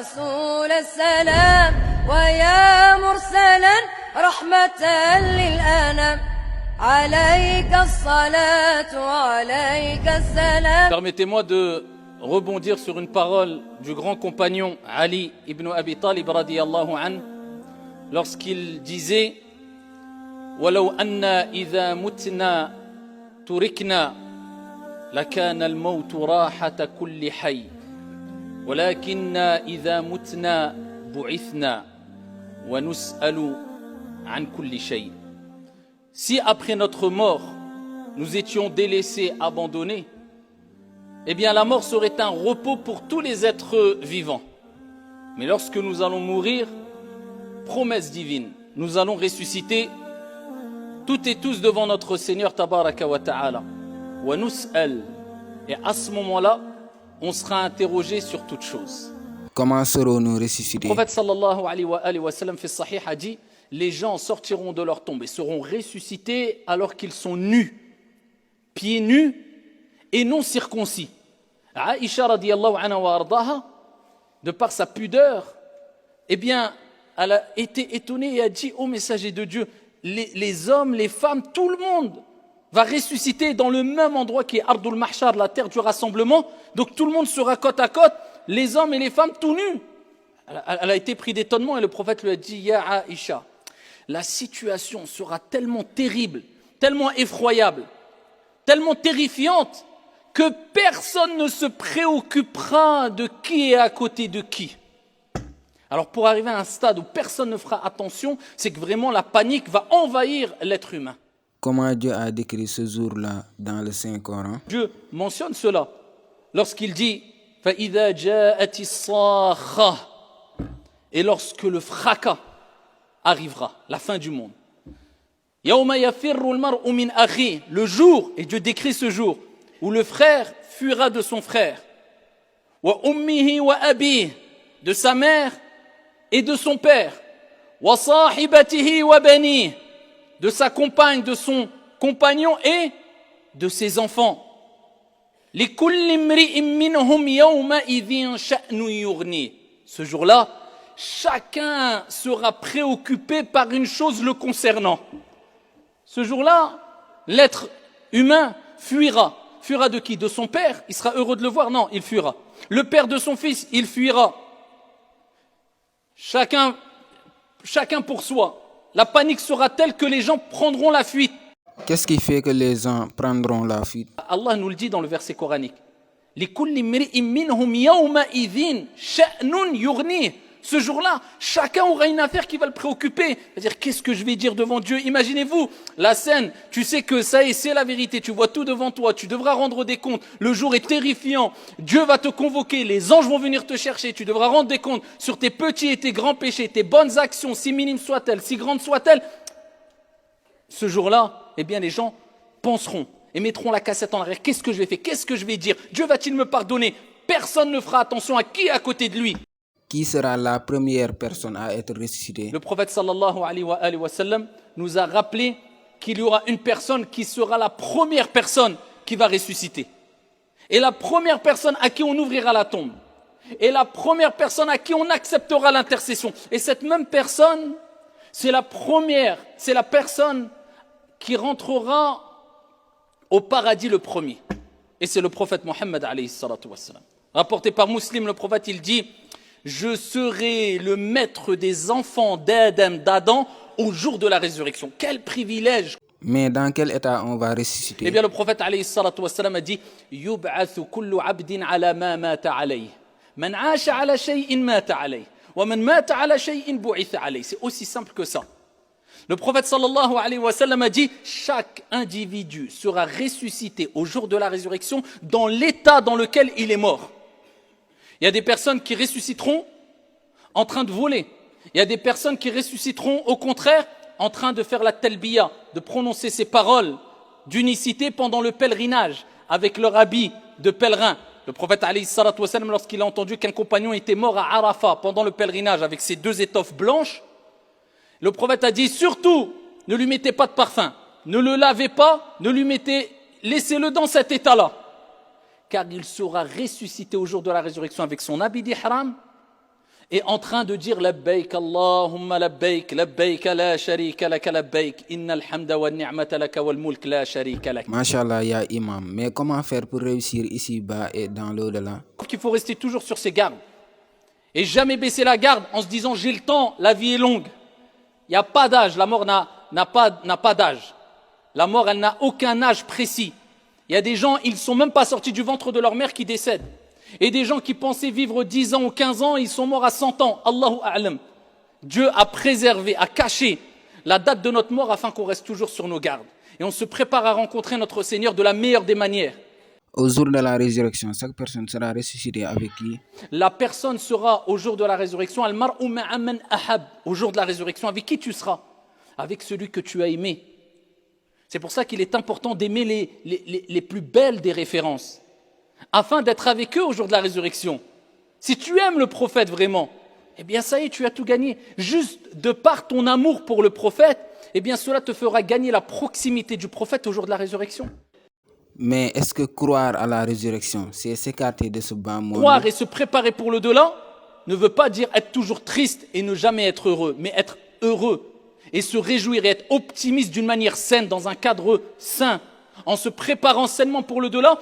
رسول السلام ويا مرسلا رحمة للأنام عليك الصلاة وعليك السلام. Permettez-moi de rebondir sur une parole du grand compagnon Ali ibn Abi Talib radiyallahu anhu lorsqu'il disait ولو أن إذا متنا تركنا لكان الموت راحة كل حي ولكن إذا متنا بعثنا ونسأل عن كل شيء. Si après notre mort nous étions délaissés, abandonnés, eh bien la mort serait un repos pour tous les êtres vivants. Mais lorsque nous allons mourir, promesse divine, nous allons ressusciter toutes et tous devant notre Seigneur Tabaraka wa Ta'ala. Wa nus'al. Et à ce moment-là, on sera interrogé sur toutes choses. Comment serons-nous ressuscités? Le prophète sallallahu alayhi wa sallam fait sahih a dit, les gens sortiront de leur tombe et seront ressuscités alors qu'ils sont nus, pieds nus et non circoncis. Aïcha radiyallahu anha wa ardaha, de par sa pudeur, eh bien, elle a été étonnée et a dit, ô messager de Dieu, les hommes, les femmes, tout le monde va ressusciter dans le même endroit qui est Ardul Mahshar, la terre du rassemblement. Donc tout le monde sera côte à côte, les hommes et les femmes tout nus. Elle a été prise d'étonnement et le prophète lui a dit, Ya Aïcha, la situation sera tellement terrible, tellement effroyable, tellement terrifiante que personne ne se préoccupera de qui est à côté de qui. Alors pour arriver à un stade où personne ne fera attention, c'est que vraiment la panique va envahir l'être humain. Comment Dieu a décrit ce jour-là dans le Saint-Coran? Dieu mentionne cela lorsqu'il dit فَإِذَا جَاءَتِ الصَّاخَّةُ et lorsque le fracas arrivera, la fin du monde. يَوْمَ يَفِرُّ الْمَرْءُ مِنْ أَخِيهِ le jour, et Dieu décrit ce jour, où le frère fuira de son frère. وَأُمِّهِ وَأَبِيهِ de sa mère et de son père, وَصَاحِبَتِهِ وَبَنِيهِ de sa compagne, de son compagnon et de ses enfants. لِكُلِّ امْرِئٍ مِّنْهُمْ يَوْمَئِذٍ شَأْنٌ يُغْنِيهِ ce jour-là, chacun sera préoccupé par une chose le concernant. Ce jour-là, l'être humain fuira. Fuira de qui? De son père? Il sera heureux de le voir? Non, il fuira. Le père de son fils, il fuira. Chacun pour soi. La panique sera telle que les gens prendront la fuite. Qu'est-ce qui fait que les gens prendront la fuite? Allah nous le dit dans le verset coranique. لِكُلِّ امْرِئٍ مِّنْهُمْ يَوْمَئِذٍ شَأْنٌ يُغْنِيهِ ce jour-là, chacun aura une affaire qui va le préoccuper. C'est-à-dire, qu'est-ce que je vais dire devant Dieu? Imaginez-vous, la scène, tu sais que ça et c'est la vérité, tu vois tout devant toi, tu devras rendre des comptes, le jour est terrifiant, Dieu va te convoquer, les anges vont venir te chercher, tu devras rendre des comptes sur tes petits et tes grands péchés, tes bonnes actions, si minimes soient-elles, si grandes soient-elles. Ce jour-là, eh bien les gens penseront et mettront la cassette en arrière. Qu'est-ce que je vais faire? Qu'est-ce que je vais dire? Dieu va-t-il me pardonner? Personne ne fera attention à qui est à côté de lui. Qui sera la première personne à être ressuscitée? Le prophète sallallahu alayhi wa sallam nous a rappelé qu'il y aura une personne qui sera la première personne qui va ressusciter. Et la première personne à qui on ouvrira la tombe. Et la première personne à qui on acceptera l'intercession. Et cette même personne, c'est la personne qui rentrera au paradis le premier. Et c'est le prophète Mohammed alayhi salatu wa sallam. Rapporté par Muslim, le prophète il dit: je serai le maître des enfants d'Adam au jour de la résurrection. Quel privilège! Mais dans quel état on va ressusciter? Eh bien, le prophète alayhi salatu wassalam a dit: yub'athu kullu 'abdin 'ala ma mata 'alayhi. Man 'asha 'ala shay'in mata 'alayhi. Wa man mata 'ala shay'in bu'itha 'alayhi. C'est aussi simple que ça. Le prophète sallallahu alayhi wa sallam a dit: chaque individu sera ressuscité au jour de la résurrection dans l'état dans lequel il est mort. Il y a des personnes qui ressusciteront en train de voler. Il y a des personnes qui ressusciteront au contraire en train de faire la talbiya, de prononcer ces paroles d'unicité pendant le pèlerinage avec leur habit de pèlerin. Le prophète alayhi salatu wassalam, lorsqu'il a entendu qu'un compagnon était mort à Arafat pendant le pèlerinage avec ses deux étoffes blanches, le prophète a dit: surtout, ne lui mettez pas de parfum, ne le lavez pas, laissez-le dans cet état-là. Car il sera ressuscité au jour de la résurrection avec son habit d'ihram, est en train de dire labbaik Allahumma labbaik, labbaik la sharika laka labbaik, innal hamda wa ni'mata laka wal mulk la sharika lak. Mashallah, ya imam. Mais comment faire pour réussir ici-bas et dans l'au-delà? Il faut rester toujours sur ses gardes et jamais baisser la garde en se disant j'ai le temps, la vie est longue. Il n'y a pas d'âge, la mort n'a pas d'âge. La mort, elle n'a aucun âge précis. Il y a des gens, ils ne sont même pas sortis du ventre de leur mère qui décèdent. Et des gens qui pensaient vivre 10 ans ou 15 ans, ils sont morts à 100 ans. Allahu a'lam. Dieu a préservé, a caché la date de notre mort afin qu'on reste toujours sur nos gardes. Et on se prépare à rencontrer notre Seigneur de la meilleure des manières. Au jour de la résurrection, chaque personne sera ressuscitée avec qui? La personne sera au jour de la résurrection, al-mar'u ma'a man ahab, au jour de la résurrection, avec qui tu seras? Avec celui que tu as aimé. C'est pour ça qu'il est important d'aimer les plus belles des références, afin d'être avec eux au jour de la résurrection. Si tu aimes le prophète vraiment, eh bien ça y est, tu as tout gagné. Juste de par ton amour pour le prophète, eh bien cela te fera gagner la proximité du prophète au jour de la résurrection. Mais est-ce que croire à la résurrection, c'est s'écarter de ce bas monde? Croire et se préparer pour le delà ne veut pas dire être toujours triste et ne jamais être heureux, mais être heureux et se réjouir et être optimiste d'une manière saine, dans un cadre sain, en se préparant sainement pour le delà.